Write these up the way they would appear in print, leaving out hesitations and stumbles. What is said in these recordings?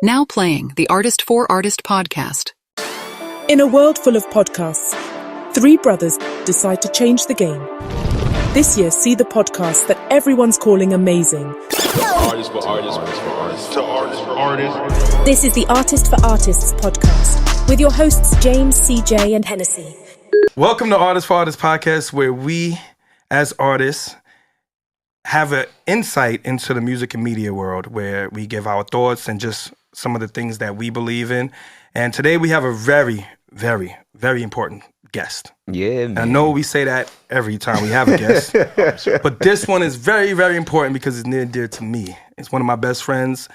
Now playing the Artist for Artist podcast. In a world full of podcasts, three brothers decide to change the game. This year, see the podcast that everyone's calling amazing. Artists for artists, artists for artists, to artists for artists. This is the Artist for Artists podcast with your hosts James, CJ, and Hennessy. Welcome to Artist for Artists podcast, where we, as artists, have an insight into the music and media world, where we give our thoughts and just some of the things that we believe in. And today we have a very, very, very important guest. Yeah, man. I know we say that every time we have a guest, but this one is very, very important because it's near and dear to me. It's one of my best friends,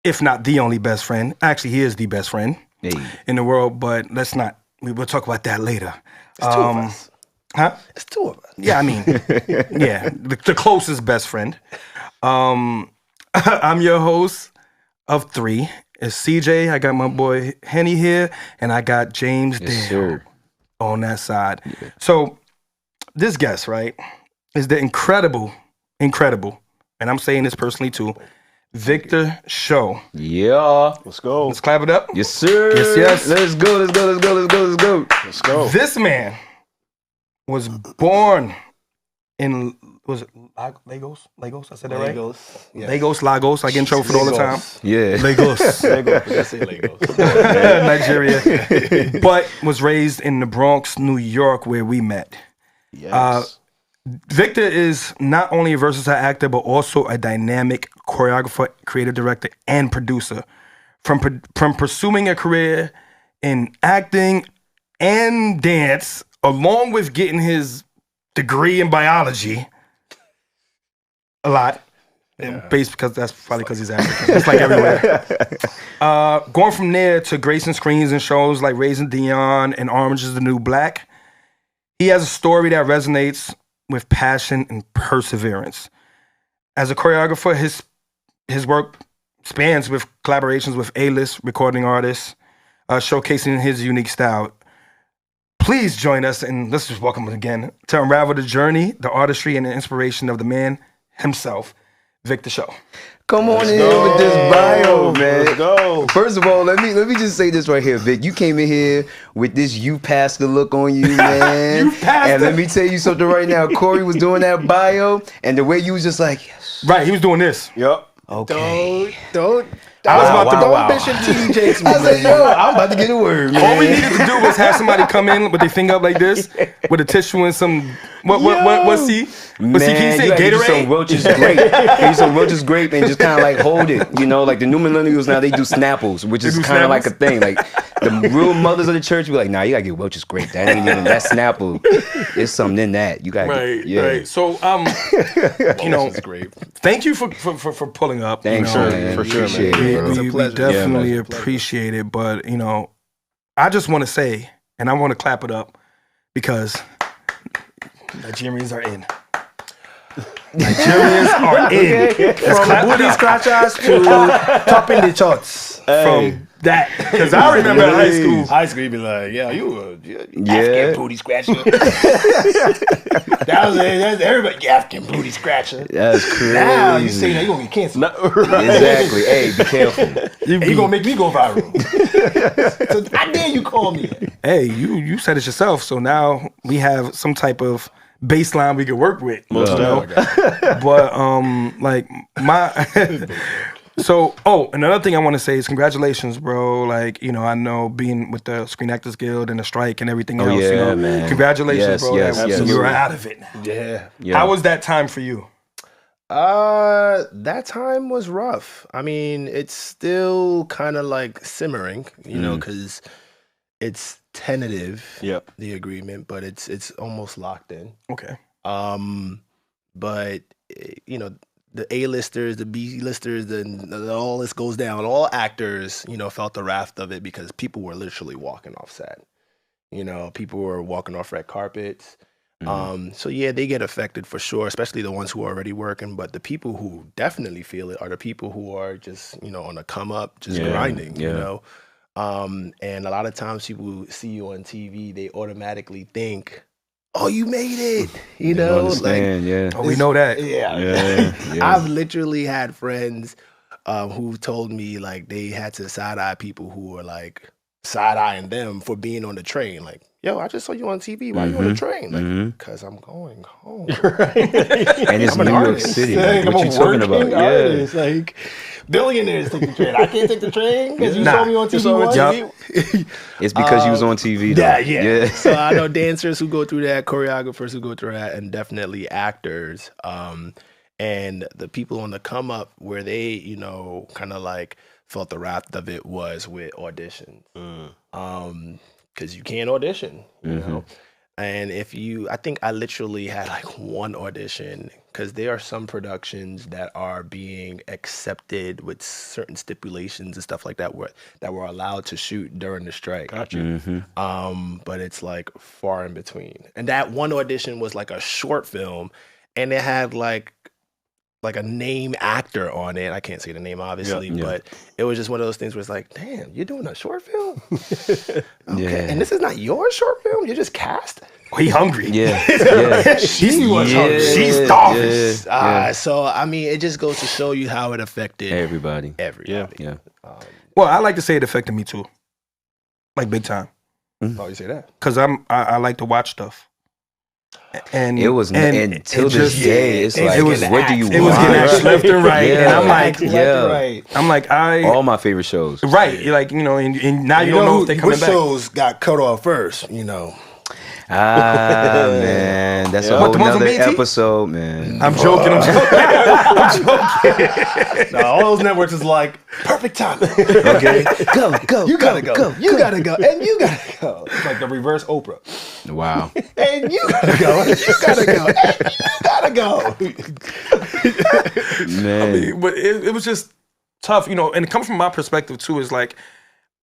if not the only best friend. Actually, he is the best friend in the world, but we'll talk about that later. It's two of us. Huh? It's two of us. Yeah, I mean, yeah, the closest best friend. I'm your host of three. It's CJ. I got my boy Henny here, and I got James there on that side. Yeah. So this guest, right, is the incredible, and I'm saying this personally too, Victor Show. Yeah. Let's go. Let's clap it up. Yes, sir. Yes. Let's go. Let's go. This man was born in, was it Lagos? I said that right? Lagos. Yes. Lagos. I get in trouble for it all the time. Yeah. Lagos. Let's say Lagos. Nigeria. But was raised in the Bronx, New York, where we met. Yes. Victor is not only a versatile actor, but also a dynamic choreographer, creative director, and producer. From pursuing a career in acting and dance, along with getting his degree in biology, a lot, based because he's African. It's like everywhere. Going from there to gracing screens and shows like Raising Dion and Orange is the New Black, he has a story that resonates with passion and perseverance. As a choreographer, his work spans with collaborations with A-list recording artists, showcasing his unique style. Please join us, and let's just welcome him again, to unravel the journey, the artistry, and the inspiration of the man himself, Victor Show. Come on in with this bio, man. Let's go. First of all, let me just say this right here, Vic. You came in here with this you pastor look on you, man. And let me tell you something right now. Corey was doing that bio, and the way you was just like, yes. Right, he was doing this. Yep. Okay. Don't. I was about to Don't mention TJ to me, I was like, yo, I'm about to get a word, man. All we needed to do was have somebody come in with their finger up like this, with a tissue and some. What's he? Man, can you say you gotta do Gatorade? some Welch's grape. Use some Welch's grape and just kind of like hold it. You know, like the new millennials now, they do Snapples, which is kind of like a thing. Like the real mothers of the church be like, nah, you gotta get Welch's grape. That ain't even that Snapple. There's something in that. You gotta Right. So, Great. thank you for pulling up. Thanks, man. For sure, Appreciate man. it, bro. It's a We pleasure. definitely Yeah, man. appreciate it, but I just want to say, and I want to clap it up because Nigerians are in. Nigerians are in. From booty scratchers to topping the charts. From that, because I remember in high school. High school, you be like, yeah, you Yeah. African booty scratcher. That's everybody, African booty scratcher. That's crazy. Now you say that, you're going to get canceled. Exactly. Hey, be careful. You're going to make me go viral. So I dare you call me. Hey, you said it yourself, so now we have some type of baseline we could work with. Most definitely. But like my so another thing I want to say is congratulations, bro. Like, I know being with the Screen Actors Guild and the strike and everything else, yeah, man. Congratulations, bro. Yes, that you're out of it now. Yeah. How was that time for you? That time was rough. I mean, it's still kind of like simmering, because it's tentative, the agreement, but it's almost locked in. Okay. But the A-listers, the B-listers, all this goes down. All actors, felt the wrath of it because people were literally walking off set. People were walking off red carpets. So yeah, they get affected for sure, especially the ones who are already working. But the people who definitely feel it are the people who are just, on the come up, just grinding, and a lot of times people see you on TV, they automatically think, oh, you made it, We know that. Yeah. I've literally had friends who told me like they had to side eye people who were like side eyeing them for being on the train. Like, yo, I just saw you on TV. Why you on the train? Like, because I'm going home. And it's I'm New an York artist. City. Like, Like, what I'm you a talking about? working Yeah. artist. Like, billionaires take the train. I can't take the train because you saw me on TV. It's because you was on TV. Though. Yeah. So I know dancers who go through that, choreographers who go through that, and definitely actors. And the people on the come up where they, you know, kind of like felt the wrath of it was with auditions. Because you can't audition, you know. And I think I literally had like one audition because there are some productions that are being accepted with certain stipulations and stuff like that that were allowed to shoot during the strike. Gotcha. But it's like far in between. And that one audition was like a short film, and it had like a name actor on it. I can't say the name obviously, but it was just one of those things where it's like, damn, you're doing a short film? Okay. Yeah. And this is not your short film? You're just cast? He hungry. Yeah. She was Yeah. hungry. She's starving. Yeah. So, I mean, it just goes to show you how it affected Everybody. everybody. Yeah. Well, I like to say it affected me too, like big time, Oh, you say that? because I like to watch stuff. And It was, and till it this just- day, it's it like, was what do you It was want? getting acted left and right, Yeah. and I'm like, Right. All my favorite shows. right, you're like, you know, and now you don't know if they're coming which back. shows got cut off first, you know. Man, that's a whole the ones on nother BET? episode, man. I'm joking. No, all those networks is like, perfect timing. Okay, go. You gotta go. You gotta go. And you gotta go. It's like the reverse Oprah. Wow. And you gotta go. And you gotta go. And you gotta go. Man. But it was just tough, you know, and it comes from my perspective too. Is like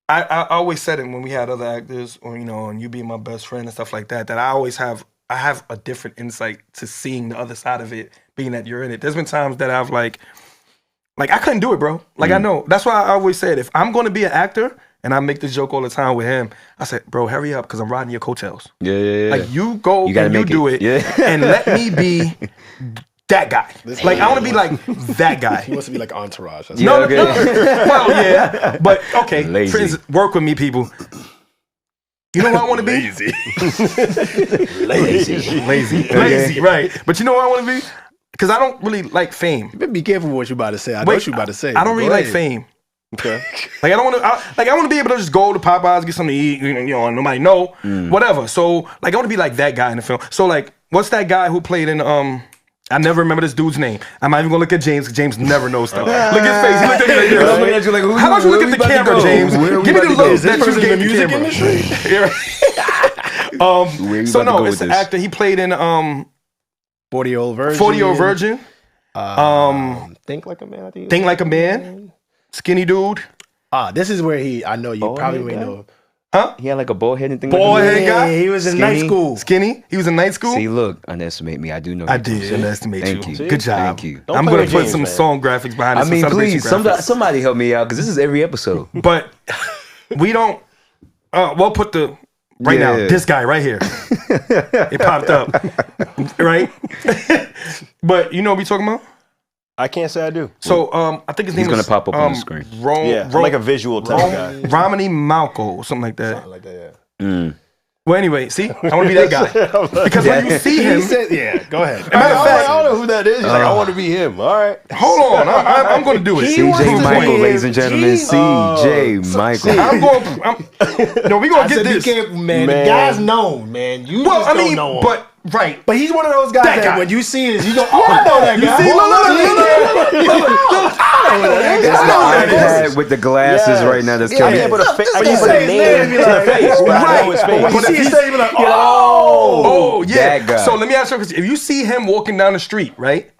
I always said it when we had other actors, or you know, and you being my best friend and stuff like that. That I have a different insight to seeing the other side of it, being that you're in it. There's been times that I've like I couldn't do it, bro. Like I know that's why I always said if I'm going to be an actor, and I make this joke all the time with him. I said, bro, hurry up because I'm riding your coattails. Yeah. Like you go You gotta and you make do it. it, Yeah. and let me be that guy. Like I want to be like that guy. He wants to be like Entourage. That's No, okay. no. Well, yeah, but okay. Lazy. Friends, work with me, people. You know what I want to be? Lazy, right? But you know what I want to be? Because I don't really like fame. Be careful what you about to say. I know what you about to say. I don't really Go like ahead. fame. Okay. Like I don't want to. I want to be able to just go to Popeyes, get something to eat. You know, and nobody know, whatever. So like, I want to be like that guy in the film. So like, what's that guy who played in I never remember this dude's name. I'm not even gonna look at James because James never knows stuff. Look at his face. He looked at me like this. I'm looking at you like, who How about you where look we at the about to camera, go? James? Where we Give me about the to go? look Is this that you person gave in the the music camera. Where we So about to no, go it's with an this? actor. He played in 40-Year-Old Virgin. 40-Year-Old Virgin. Think Like a Man. I think. Think Like a Man. Skinny dude. This is where I know you Bald probably head may guy? know. He had like a bald head and thing. Bald like that. head guy? He was in Skinny? night school. Skinny. He was in night school. See, look, underestimate me. I do know. I you. did underestimate Thank you. you. Good job. Thank you. Don't I'm play gonna with put James, some man. song graphics behind it. I mean, some celebration please, graphics. somebody help me out because this is every episode. But we don't. We'll put the right now. Yeah. This guy right here. It popped up, right? But you know what we talking about? I can't say I do. So I think his name He's gonna is, pop up on the screen. Yeah, I'm like a visual type guy. Romany Malco or something like that. Something like that, yeah. Well, anyway, see, I want to be that guy because when you see him, Yeah, go ahead. matter of I fact, don't know who that is. He's like, I want to be him. All right. hold on, I'm going to do it. CJ Michael, ladies and gentlemen. CJ Michael. I'm going. No, we gonna I get said, be this. careful, man. Man. The guy's known, man. You Well, just I don't mean, know him. but right. But he's one of those guys That that, guy. when you see it, you go, oh, I know that guy. see, That's the iPad with the glasses right now. That's I killing can't me. put a face. I But can't you put say a his name name, to be the like, face, but I know Right. his But face. when you see his name, you're like, Oh, yeah. That guy. So let me ask you a question. If you see him walking down the street, right?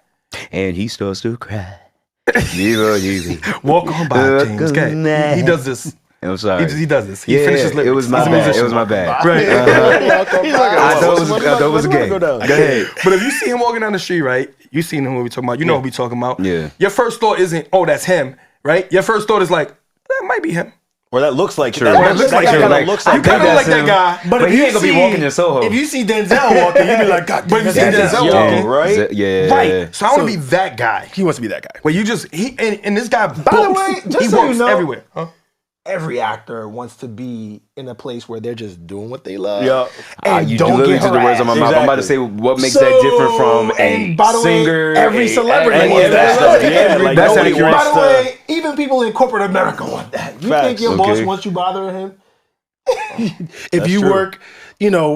And he starts to cry. Yiva. Walk on by, James. Okay. He does this. I'm sorry. He does this. He Yeah, finishes lyrics. it was my He's a bad. musician. It was my bad. Right. He's like, I thought it was a game. Go down. Go ahead. But if you see him walking down the street, right? You seen him when we talking about. You know what we talking about. Yeah. Your first thought isn't, oh, that's him, right? Your first thought is like, that might be him. Or that looks like True. that. That looks like guy true. kinda Like, looks I like think kinda that's like that him. guy. But he ain't gonna be walking in Soho. If you see Denzel walking, you be like, God But damn, if you that's see Denzel Denzel. walking, right? Yeah. right. So I want to be that guy. He wants to be that guy. Where you just and this guy. By the way, just he so you works know- everywhere. Huh? Every actor wants to be in a place where they're just doing what they love. Yeah. And You don't literally get took the words on my harassed. mouth. I'm about to say what makes that different from a and by the way, singer, every celebrity any wants of that that. stuff. Yeah, like That's nobody accurate. wants By the to. way, even people in corporate America want that. You Facts. think your boss Okay. wants you bothering him? If you true. work,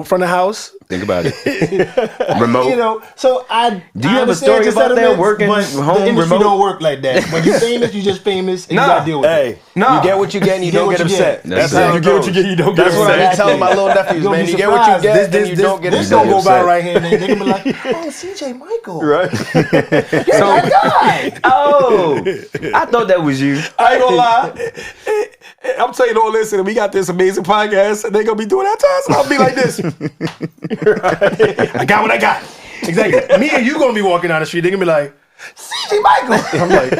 front of house, Think about it. Remote. You know, so I Do you have a understand story your about that, sentiments, working but home, the industry remote? don't work like that. When you're famous, you just famous, and you gotta deal with it. Hey, Nah. you get what you get and you Get don't what get you upset. get. That's That's how it. it goes. you don't get That's what I be upset. telling my little nephews, You're gonna man. be You get what you surprised. get and you don't get This upset. don't go by upset. right here, and then they're gonna be like, "Oh, CJ Michael, Right. that guy." Oh, I thought that was you. I ain't gonna lie. I'm telling you all this, and we got this amazing podcast, and they gonna be doing that to us, and I'll be like this. I got what I got. Exactly. Me and you gonna be walking down the street. They're gonna be like, CJ Michael. I'm like,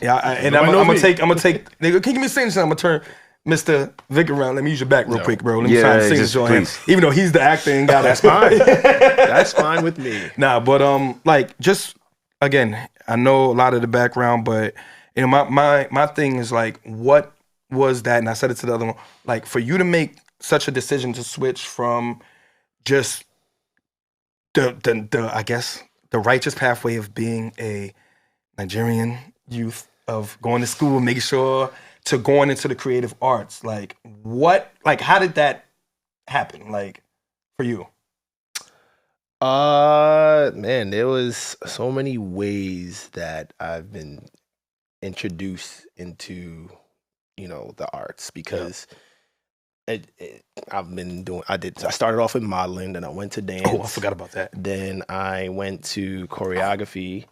Yeah, and I'm Nobody knows gonna take. Nigga, can you give me a signature? I'm gonna turn Mr. Vic around. Let me use your back real quick, bro. Let me Yeah, sign a just signature on him. please. Even though he's the actor and guy, that's fine. That's fine with me. Nah, but like just again, I know a lot of the background, but my thing is like, what was that? And I said it to the other one, like for you to make such a decision to switch from just the I guess the righteous pathway of being a Nigerian youth, of going to school, making sure, to going into the creative arts. Like how did that happen? Like for you? Man, there was so many ways that I've been introduced into, the arts because I started off with modeling, then I went to dance. Oh, I forgot about that. Then I went to choreography.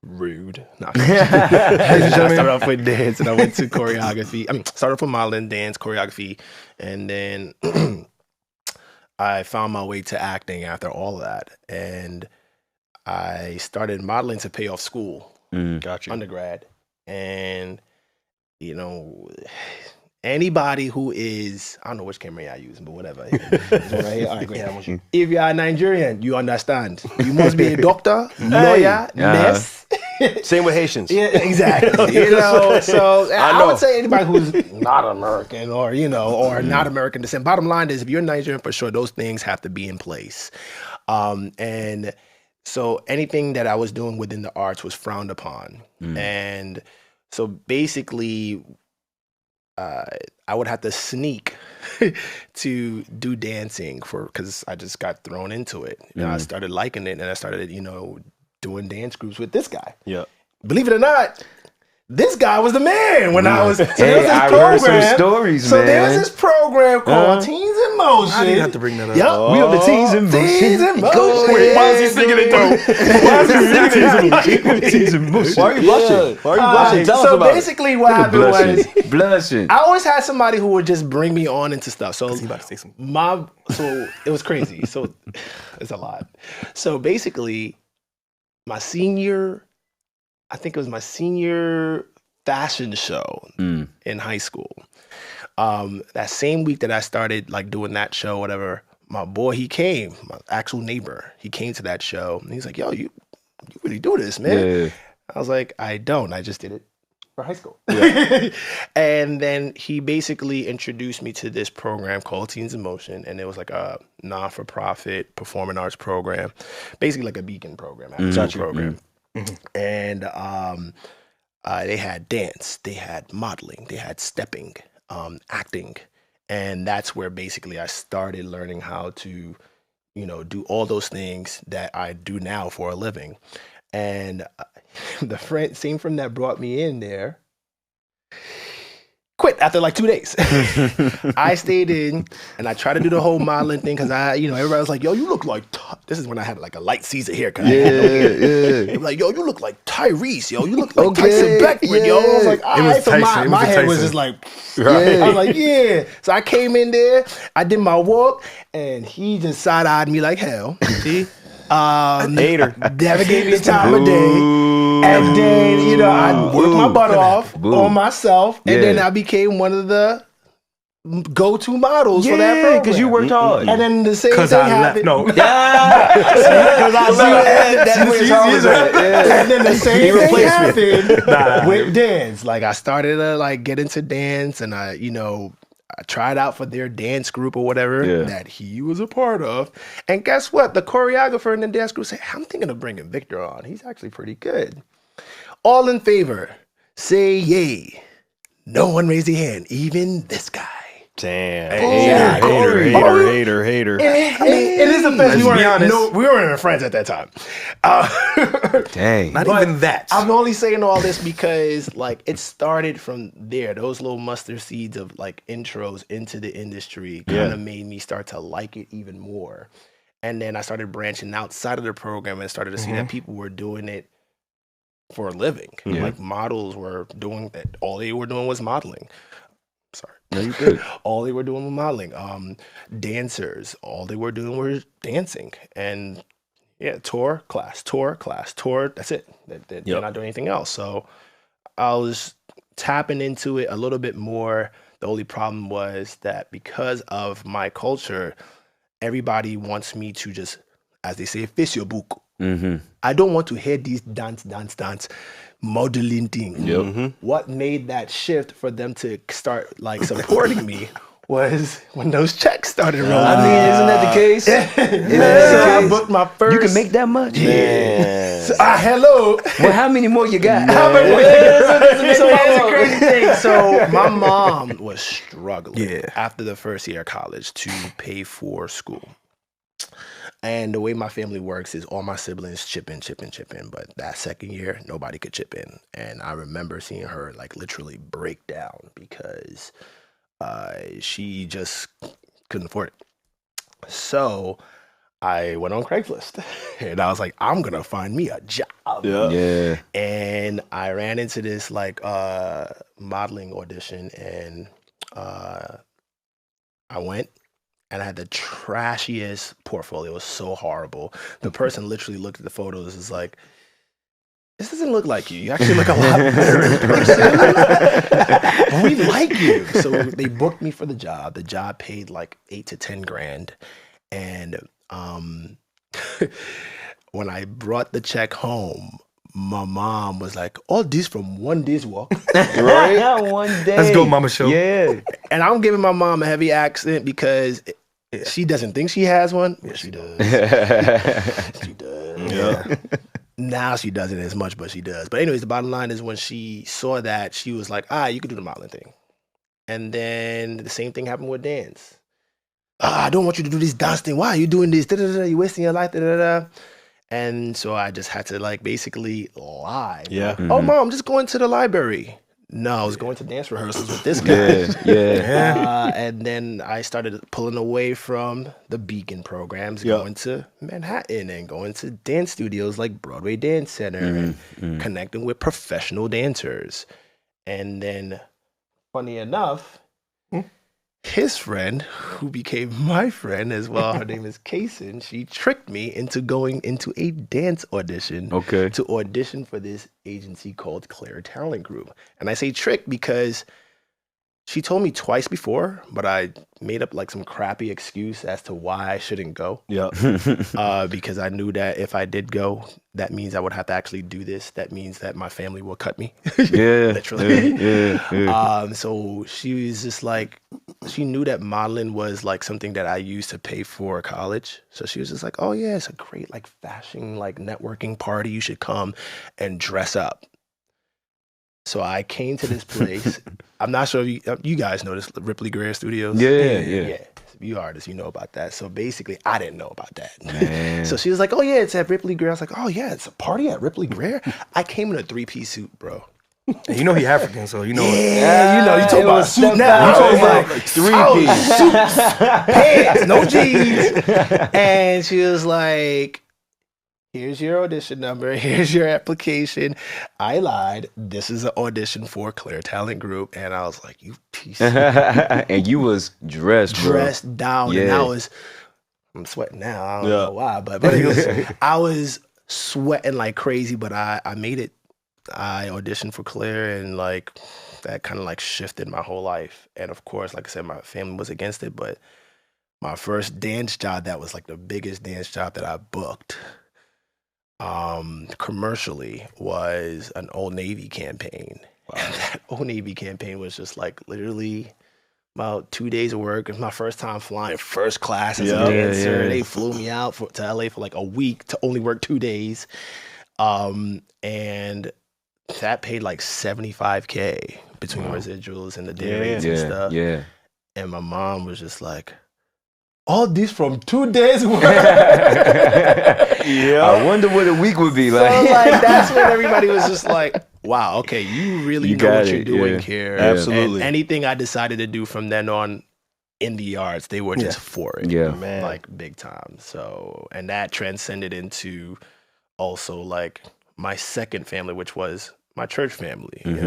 Rude. No. I started off with dance and I went to choreography. Started off with modeling, dance, choreography, and then I found my way to acting after all of that. And I started modeling to pay off school. Got you. Undergrad. And, anybody who is, I don't know which camera y'all using, but whatever. This one right here. All right, great. If you are Nigerian, you understand. You must be a doctor, lawyer, nurse. Same with Haitians. Yeah, exactly. So I know. would say anybody who's not American or not American descent. Bottom line is, if you're Nigerian, for sure, those things have to be in place. And so anything that I was doing within the arts was frowned upon. And so basically, I would have to sneak to do dancing because I just got thrown into it. I started liking it, and I started, doing dance groups with this guy. Yeah. Believe it or not, this guy was the man when I was. So there was this I've heard some stories, so man. there was this program called Teens in Motion. How do you have to bring that up? Yep. We on the Teens in Motion. Teens in Motion. Wait, why is he singing it though? Why is he singing it? Teens in Motion. Why are you blushing? Why are you blushing? Tell us So about basically, what happened was, Blushing. I always had somebody who would just bring me on into stuff. So He about to say something. so it was crazy. So it's a lot. So basically, I think it was my senior fashion show in high school. That same week that I started doing that show, whatever, my boy, he came, my actual neighbor, he came to that show and he's like, yo, you really do this, man. Yeah. I was like, I don't, I just did it for high school. And then he basically introduced me to this program called Teens in Motion, and it was like a non-for-profit performing arts program, basically like a beacon program, after program. And they had dance, they had modeling, they had stepping, acting, and that's where basically I started learning how to, do all those things that I do now for a living. And the same friend that brought me in there quit after 2 days. I stayed in and I tried to do the whole modeling thing because everybody was like, yo, you look like, this is when I had a light Caesar haircut. They were like, yo, you look like Tyrese, yo, you look like Tyson Beckford, yo. I was like, all right, so my head was just like, I was like, yeah. So I came in there, I did my walk, and he just side-eyed me like hell. See? Hater. Never gave me a time of day. And then, you know, I worked my butt off on myself. And then I became one of the go-to models for that program. because you worked hard. And then the same thing Because I left. happened. No. Because I left. That's where his heart was at. Yeah. And then the same thing replaced me. happened with dance. Like I started to like get into dance, and I tried out for their dance group or whatever that he was a part of. And guess what? The choreographer in the dance group said, I'm thinking of bringing Victor on. He's actually pretty good. All in favor, say yay. No one raised their hand, even this guy. Damn. Hater. I mean, in his defense, we weren't even friends at that time. Dang. Not even that. I'm only saying all this because, like, it started from there. Those little mustard seeds of, like, intros into the industry kind of made me start to like it even more. And then I started branching outside of the program and started to see that people were doing it for a living. Like, models were doing that. All they were doing was modeling. Sorry. No, you good. All they were doing was modeling. Dancers, all they were doing was dancing. And tour, class. That's it. They're not doing anything else. So I was tapping into it a little bit more. The only problem was that because of my culture, everybody wants me to just, as they say, face your book. I don't want to hear these dance modeling thing. What made that shift for them to start like supporting me was when those checks started rolling. I mean, isn't that the case? So I booked my first. You can make that much? Yeah. So, hello. Well, how many more you got? How many more you got? So here's the crazy thing. So my mom was struggling after the first year of college to pay for school. And the way my family works is all my siblings chip in. But that second year, nobody could chip in. And I remember seeing her like literally break down because she just couldn't afford it. So I went on Craigslist and I was like, I'm going to find me a job. Yeah. And I ran into this like modeling audition and I went. And I had the trashiest portfolio. It was so horrible. The person literally looked at the photos and was like, this doesn't look like you. You actually look a lot better in person. We like you. So they booked me for the job. The job paid like $8 to $10,000. And when I brought the check home, my mom was like, all this from one day's work. Right? One day. Let's go, Mama Show. Yeah. And I'm giving my mom a heavy accent because she doesn't think she has one. Well, she does. She does. Yeah. Now she doesn't as much, but she does. But anyways, the bottom line is when she saw that, she was like, you could do the modeling thing. And then the same thing happened with dance. I don't want you to do this dance thing. Why are you doing this? You're wasting your life. And so I just had to like basically lie. Yeah. Oh, Mom, I'm just going to the library. No, I was going to dance rehearsals with this guy. And then I started pulling away from the Beacon programs, going to Manhattan and going to dance studios like Broadway Dance Center and connecting with professional dancers. And then, funny enough, his friend, who became my friend as well, her name is Kaysen, she tricked me into going into a dance audition to audition for this agency called Clear Talent Group. And I say trick because she told me twice before, but I made up like some crappy excuse as to why I shouldn't go. Because I knew that if I did go, that means I would have to actually do this. That means that my family will cut me. Literally. So she was just like, she knew that modeling was like something that I used to pay for college. So she was just like, oh yeah, it's a great like fashion, like networking party. You should come and dress up. So I came to this place. I'm not sure if you guys know this, Ripley Greer Studios. Yeah. You artists, you know about that. So basically, I didn't know about that. So she was like, oh yeah, it's at Ripley Greer. I was like, oh yeah, it's a party at Ripley Greer? I came in a 3-piece suit, bro. And you know he African, so you know. You talking about a suit now. You talking about like 3-piece. Suits, pants, no jeans. And she was like, here's your audition number. Here's your application. I lied. This is an audition for Clear Talent Group. And I was like, you piece of And you was dressed, bro. Dressed down. And I was I'm sweating now. I don't know why, but anyways, I was sweating like crazy, but I made it. I auditioned for Claire, and like that kind of like shifted my whole life. And of course, like I said, my family was against it, but my first dance job, that was like the biggest dance job that I booked commercially, was an Old Navy campaign. Wow. And that Old Navy campaign was just like literally about 2 days of work. It was my first time flying first class as a dancer. They flew me out to LA for like a week to only work 2 days. And that paid like $75K between residuals and the day rates and stuff. Yeah. And my mom was just like, all this from 2 days work. I wonder what a week would be like. So like that's when everybody was just like, wow, okay, you really know what you're doing here. Absolutely. And anything I decided to do from then on in the arts, they were just for it. Yeah. Man. Like big time. So, and that transcended into also like my second family, which was my church family. You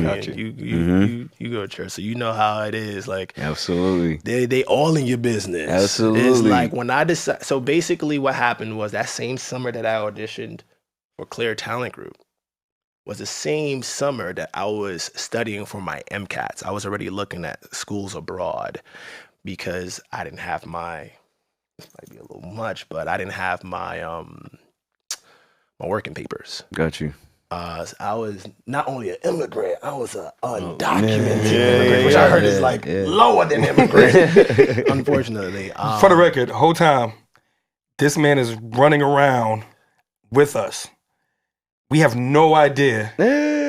go to church, so you know how it is. Like absolutely, they all in your business. Absolutely, it's like when I decided. So basically, what happened was that same summer that I auditioned for Claire Talent Group was the same summer that I was studying for my MCATs. I was already looking at schools abroad because I didn't have my. This might be a little much, but I didn't have my my working papers. Got you. I was not only an immigrant, I was an undocumented immigrant, which I heard is like lower than immigrant, unfortunately. For the record, the whole time, this man is running around with us. We have no idea,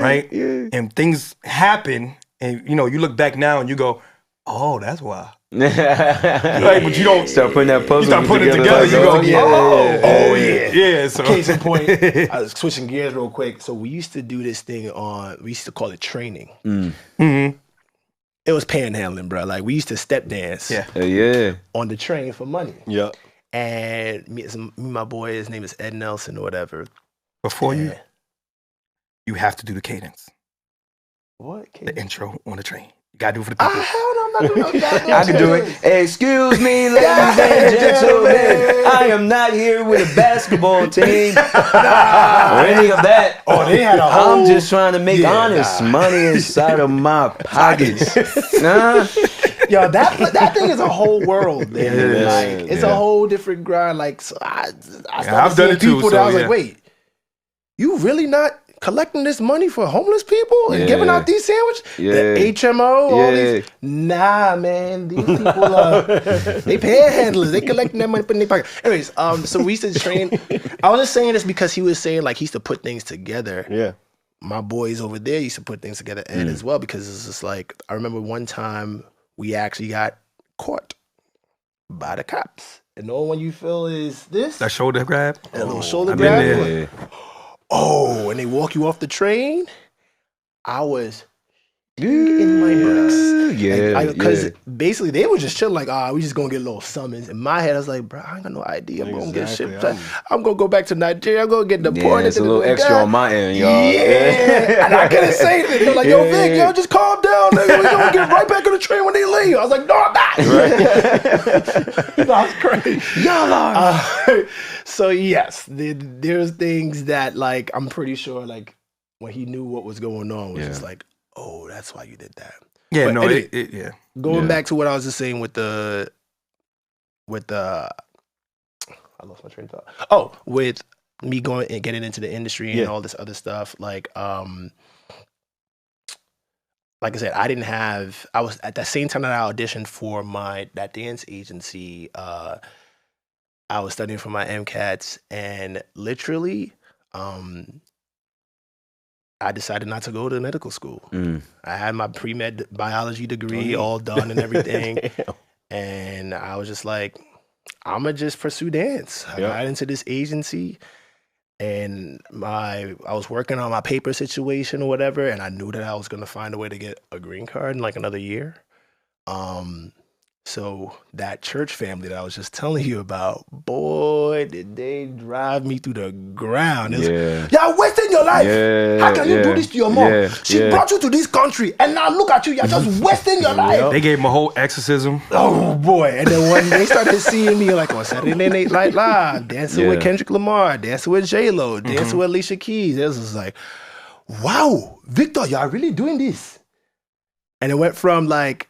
right? Yeah. And things happen, and you know, you look back now and you go, "Oh, that's why." Like, but you don't start putting that puzzle. You start putting it together. Like, you go, yeah. So case in point, I was switching gears real quick. So we used to do this thing we used to call it training. Mm-hmm. It was panhandling, bro. Like we used to step dance. On the train for money. Yeah. And me, my boy, his name is Ed Nelson or whatever. Before you have to do the cadence. What cadence? The intro on the train. You gotta do it for the people. Hell no, I'm not doing no goddamn I can do it. Excuse me, ladies and gentlemen. I am not here with a basketball team or any of that. Oh, they had a whole... I'm just trying to make honest money inside of my pockets. Yo, that thing is a whole world, man. Like it's a whole different grind. Like so I started seeing people that I was like, wait, you really not collecting this money for homeless people and giving out these sandwiches? The HMO, all these. Nah, man, these people they panhandlers. They collecting that money, putting in their pocket. Anyways, so we used to train. I was just saying this because he was saying like he used to put things together. Yeah. My boys over there used to put things together, Ed as well, because it's just like I remember one time we actually got caught by the cops. And the only one you feel is this. That shoulder grab? That little shoulder grab. Oh, and they walk you off the train. I was in my bricks. Because basically they were just chilling like, we just gonna get a little summons. In my head, I was like, bro, I ain't got no idea. I'm gonna get shit. I'm gonna go back to Nigeria. I'm gonna get deported. It's a little extra on my end, y'all. Yeah. And I couldn't say anything. They're like, yo, Vic, yo, just calm down, nigga. We gonna get right back on the train when they leave. I was like, no, I'm not. That was crazy. Y'all are. So yes, there's things that like I'm pretty sure like when he knew what was going on was just like, oh, that's why you did that. Yeah, but no, anyway, Going back to what I was just saying with the I lost my train of thought. Oh, with me going and getting into the industry and all this other stuff, like I said, I was at that same time that I auditioned for that dance agency, I was studying for my MCATs, and literally, I decided not to go to medical school. I had my pre-med biology degree all done and everything. And I was just like, I'm going to just pursue dance. I got into this agency and I was working on my paper situation or whatever. And I knew that I was going to find a way to get a green card in like another year. So that church family that I was just telling you about, boy, did they drive me through the ground. It was, Yeah. You're wasting your life. Yeah, How can you do yeah, this to your mom? yeah, She yeah. brought you to this country, and now look at you. You're just wasting your life. They gave him a whole exorcism. Oh boy! And then when they started seeing me like on Saturday Night Live, dancing with Yeah. Kendrick Lamar, dancing with J-Lo, dancing with Alicia Keys, it was just like, wow, Victor, y'all really doing this? And it went from like,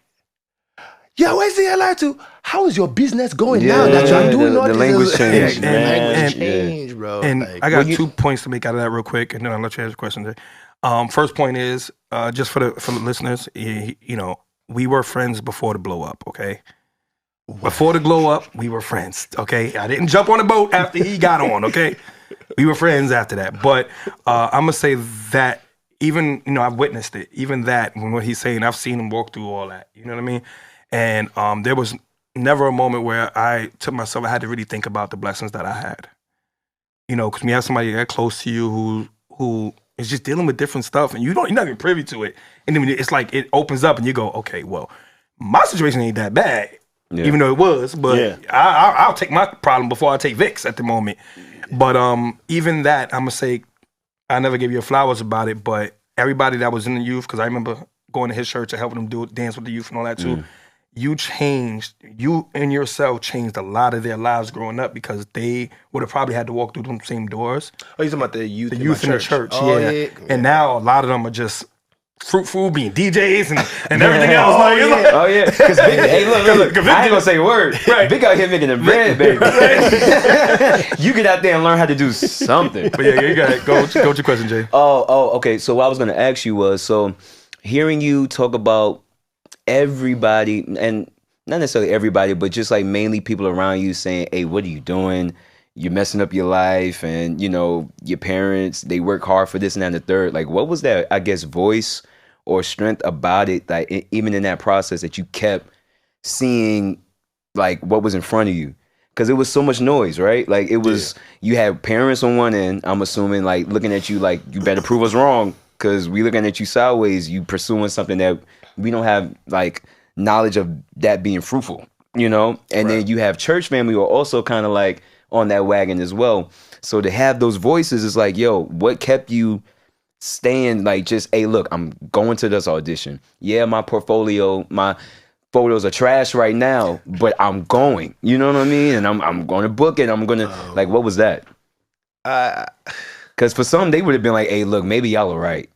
yeah, where's the life to how is your business going now that you're doing all the this? language changed, The man. language And- changed, bro. And Like, I got Well, 2 points to make out of that real quick, and then I'll let you answer the question. First point is just for the listeners, you know, we were friends before the blow up. Okay, before the glow up, we were friends. Okay, I didn't jump on the boat after he got on. Okay, we were friends after that. But I'm gonna say that even I've witnessed it. Even that when what he's saying, I've seen him walk through all that. You know what I mean? And there was never a moment where I took myself. I had to really think about the blessings that I had. You know, because when you have somebody that close to you who is just dealing with different stuff, and you're not even privy to it, and then it's like it opens up, and you go, okay, well, my situation ain't that bad, even though it was, but I'll take my problem before I take Vic's at the moment. But even that, I'm gonna say, I never gave you flowers about it, but everybody that was in the youth, because I remember going to his church and helping them dance with the youth and all that too. You and yourself changed a lot of their lives growing up because they would have probably had to walk through them same doors. oh, you're talking about the youth, The in youth my in the church, Oh, yeah. And now a lot of them are just fruitful, being DJs and everything else. Like, it's like, Oh yeah, because hey, look, I ain't gonna say a word. Right. Vic out here making the bread, baby. You get out there and learn how to do something. but yeah, you got it. Go with your question, Jay. Okay. So what I was gonna ask you was, so hearing you talk about everybody, and not necessarily everybody, but just like mainly people around you saying, "Hey, what are you doing? You're messing up your life," and your parents, they work hard for this and that and the third. Like, what was that? I guess voice or strength about it, like even in that process, that you kept seeing like what was in front of you. Because it was so much noise, right? Like it was, you had parents on one end, I'm assuming, like looking at you like, you better prove us wrong because we looking at you sideways, you pursuing something that we don't have like knowledge of that being fruitful, And then you have church family who are also kind of like on that wagon as well. So to have those voices is like, yo, what kept you staying like just, hey, look, I'm going to this audition. Yeah, my photos are trash right now, but I'm going. You know what I mean? And I'm going to book it. I'm going to like, what was that? Because for some, they would have been like, hey, look, maybe y'all are right.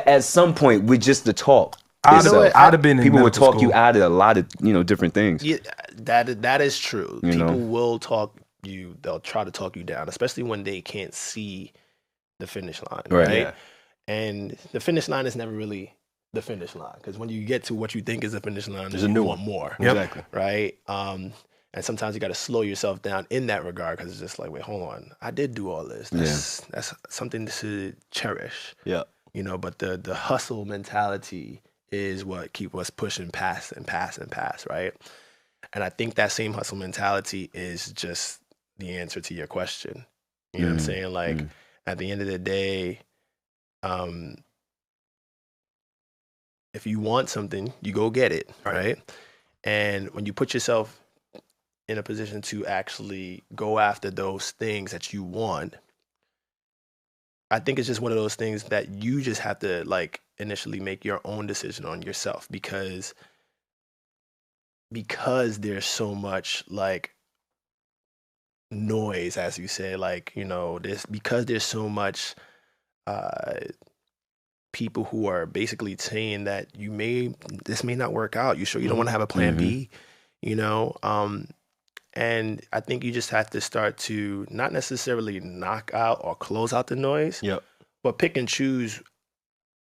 At some point with just the talk. I'd have been in people would medical talk you school. out of a lot of different things. Yeah, that is true. You know? People will talk you. They'll try to talk you down, especially when they can't see the finish line, right? Yeah. And the finish line is never really the finish line, because when you get to what you think is the finish line, There's you a new want one. more, Exactly. right? And sometimes you got to slow yourself down in that regard, because it's just like, wait, hold on, I did do all this. That's something to cherish, Yeah. But the hustle mentality is what keep us pushing past and past and past, right? And I think that same hustle mentality is just the answer to your question. You know what I'm saying? Like at the end of the day, if you want something, you go get it, right? And when you put yourself in a position to actually go after those things that you want, I think it's just one of those things that you just have to like initially make your own decision on yourself, because there's so much like noise, as you say, like, there's so much people who are basically saying that this may not work out. You sure you don't want to have a plan B, and I think you just have to start to not necessarily knock out or close out the noise, but pick and choose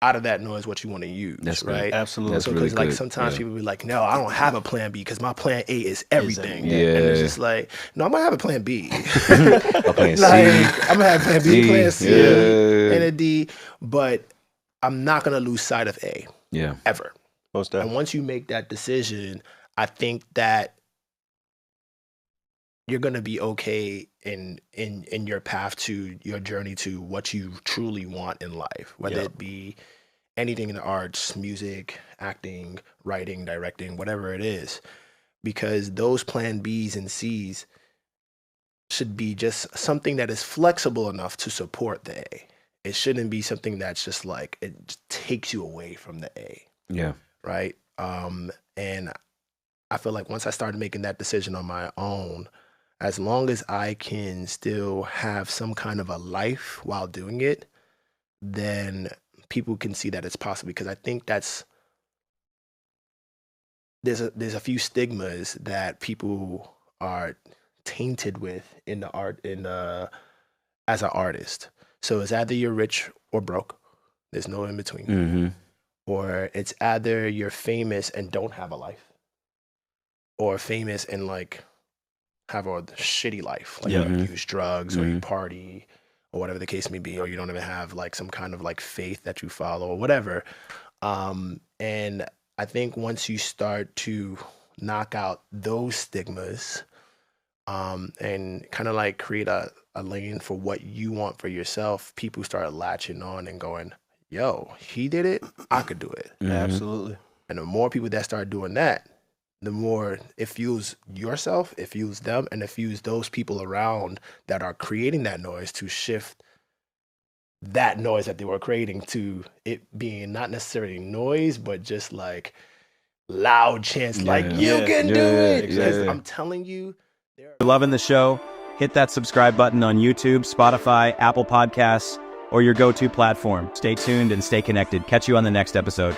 out of that noise what you want to use. That's right. good. Absolutely. That's So, really because like good. sometimes Yeah. people be like, no, I don't have a plan B because my plan A is everything. Yeah. And it's just like, no, I'm gonna have a plan B. I'm playing C. Like, I'm gonna have plan B, D. plan C, Yeah. and a D, but I'm not gonna lose sight of A Yeah. ever. Most definitely. And once you make that decision, I think that you're gonna be okay in your path to your journey to what you truly want in life, whether it be anything in the arts, music, acting, writing, directing, whatever it is. because those plan B's and C's should be just something that is flexible enough to support the A. It shouldn't be something that's just like it just takes you away from the A. Yeah. Right. And I feel like once I started making that decision on my own, as long as I can still have some kind of a life while doing it, then people can see that it's possible. Because I think there's a few stigmas that people are tainted with in the art as an artist. So it's either you're rich or broke. There's no in between. Mm-hmm. Or it's either you're famous and don't have a life, or famous and like have a shitty life, like you use drugs or you party or whatever the case may be, or you don't even have like some kind of like faith that you follow or whatever. And I think once you start to knock out those stigmas, and kind of like create a lane for what you want for yourself, people start latching on and going, yo, he did it, I could do it. Absolutely. And the more people that start doing that, the more it fuels yourself, it fuels them, and it fuels those people around that are creating that noise to shift that noise that they were creating to it being not necessarily noise, but just like loud chants, like you can do it. Because I'm telling you, If you're loving the show, hit that subscribe button on YouTube, Spotify, Apple Podcasts, or your go-to platform. Stay tuned and stay connected. Catch you on the next episode.